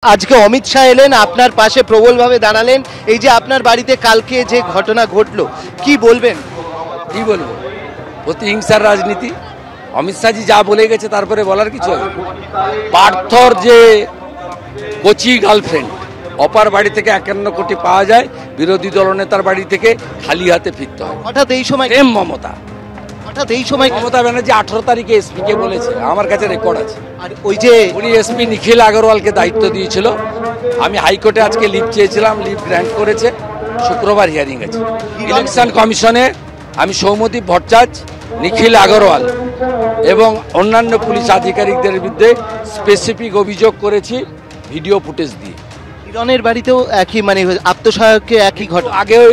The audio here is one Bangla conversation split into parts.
আজকে অমিত শাহ এলেন, আপনার পাশে প্রবলভাবে দাঁড়ালেন। এই যে আপনার বাড়িতে কালকে যে ঘটনা ঘটলো, কি বলবেন? কি বলবো, প্রতিহিংসার রাজনীতি। অমিত শাহজি যা বলে গেছে তারপরে বলার কিছু হবে। পার্থর যে কোচি গার্লফ্রেন্ড, অপার বাড়ি থেকে 51 কোটি পাওয়া যায়, বিরোধী দলনেতার বাড়ি থেকে খালি হাতে ফিরতে হয়। হঠাৎ এই সময় মমতা ব্যানার্জি 18 তারিখে এসপি কে বলেছে, আমার কাছে রেকর্ড আছে। আর ওই যে উনি এসপি নিখিল আগরওয়ালকে দায়িত্ব দিয়েছিল। আমি হাইকোর্টে আজকে লিভ চেয়েছিলাম, লিভ গ্র্যান্ট করেছে। শুক্রবার হিয়ারিং আছে। ইলেকশন কমিশনে আমি সৌম্যদীপ ভট্টাচার্য, নিখিল আগরওয়াল এবং অন্যান্য পুলিশ আধিকারিকদের বিরুদ্ধে স্পেসিফিক অভিযোগ করেছি ভিডিও ফুটেজ দিয়ে। কিরণের বাড়িতেও একই, মানে আত্মসহায়কে একই ঘটনা। আগেও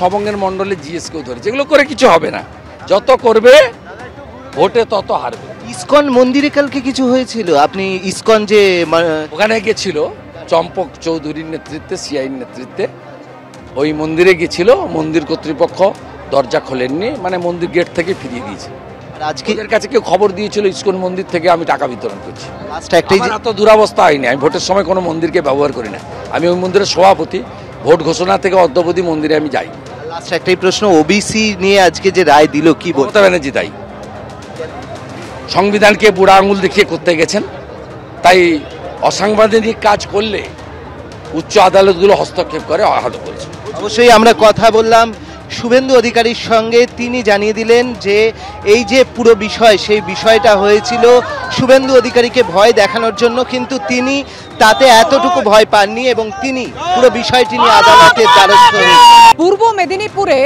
সবঙ্গের মণ্ডলের জিএসকেও ধরেছে। এগুলো করে কিছু হবে না, যত করবে ভোটে তত হারবে। ইসকন মন্দিরে কালকে কিছু হয়েছিল, আপনি ইসকন যে ওখানে গেছিল চম্পক চৌধুরীর নেতৃত্বে, সিআইর নেতৃত্বে ওই মন্দিরে গেছিল। মন্দির কর্তৃপক্ষ দরজা খোলেননি, মানে মন্দির গেট থেকে ফিরিয়ে দিয়েছে। আজকে এর কাছে কেউ খবর দিয়েছিল ইসকন মন্দির থেকে আমি টাকা বিতরণ করছি। একটাই এত দুরাবস্থা হয়নি। আমি ভোটের সময় কোনো মন্দিরকে ব্যবহার করি না। আমি ওই মন্দিরের সভাপতি। ভোট ঘোষণা থেকে অদ্যাবধি মন্দিরে আমি যাই। লাস্ট একটাই প্রশ্ন, ওবিসি নিয়ে আজকে যে রায় দিল, কি মমতা ব্যানার্জি তাই সংবিধানকে বুড়া আঙুল দেখিয়ে করতে গেছেন। তাই অসাংবিধানিক কাজ করলে উচ্চ আদালতগুলো হস্তক্ষেপ করে আহত বলছে। অবশ্যই আমরা কথা বললাম শুভেন্দু অধিকারীর সঙ্গে। তিনি জানিয়ে দিলেন যে এই যে পুরো বিষয়, সেই বিষয়টা হয়েছিল শুভেন্দু অধিকারীকে ভয় দেখানোর জন্য, কিন্তু তিনি তাতে এতটুকু ভয় পাননি এবং তিনি পুরো বিষয়টি নিয়ে আদালতের দ্বারস্থ হয়েছেন। পূর্ব মেদিনীপুরে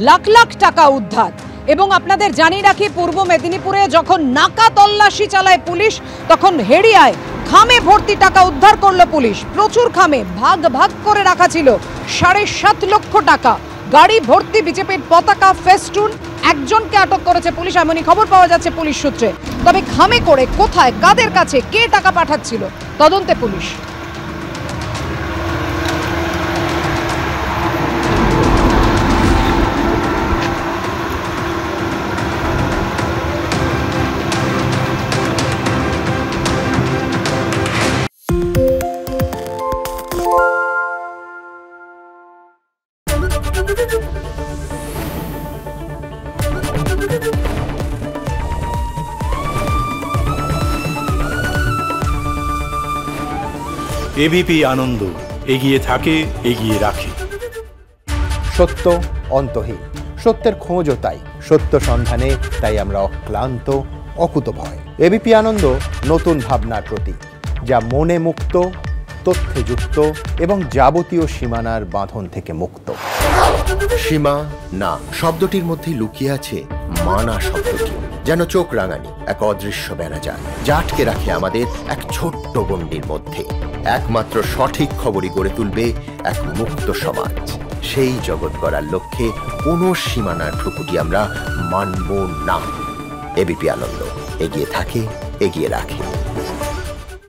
লাখ লাখ টাকা উদ্ধার। এবং আপনাদের জানিয়ে রাখি, পূর্ব মেদিনীপুরে যখন নাকা তল্লাশি চালায় পুলিশ, তখন হেড়িয়ায় খামে ভর্তি টাকা উদ্ধার করলো পুলিশ। প্রচুর খামে ভাগ ভাগ করে রাখা ছিল 7.5 লক্ষ টাকা। গাড়ি ভর্তি বিজেপির পতাকা, ফেস্টুন। একজনকে আটক করেছে পুলিশ, এমনই খবর পাওয়া যাচ্ছে পুলিশ সূত্রে। তবে খামে করে কোথায়, কাদের কাছে, কে টাকা পাঠাচ্ছিল, তদন্তে পুলিশ। এবিপি আনন্দ, এগিয়ে থাকে, এগিয়ে রাখে। সত্য অন্তহীন, সত্যের খোঁজও তাই, সত্য সন্ধানে তাই আমরা অক্লান্ত, অকুতভয়। এবিপি আনন্দ নতুন ভাবনার প্রতীক, যা মনে মুক্ত, তথ্যে যুক্ত এবং যাবতীয় সীমানার বাঁধন থেকে মুক্ত। সীমা না শব্দটির মধ্যে লুকিয়ে আছে মানা শব্দটি, যেন চোখ রাঙানি এক অদৃশ্য বেড়াজাল, যা আটকে রাখে আমাদের এক ছোট্ট গণ্ডির মধ্যে। একমাত্র সঠিক খবরই গড়ে তুলবে এক মুক্ত সমাজ। সেই জগৎ গড়ার লক্ষ্যে কোনো সীমানার ঠুকুটি আমরা মানব না। এবিপি আনন্দ, এগিয়ে থাকে, এগিয়ে রাখে।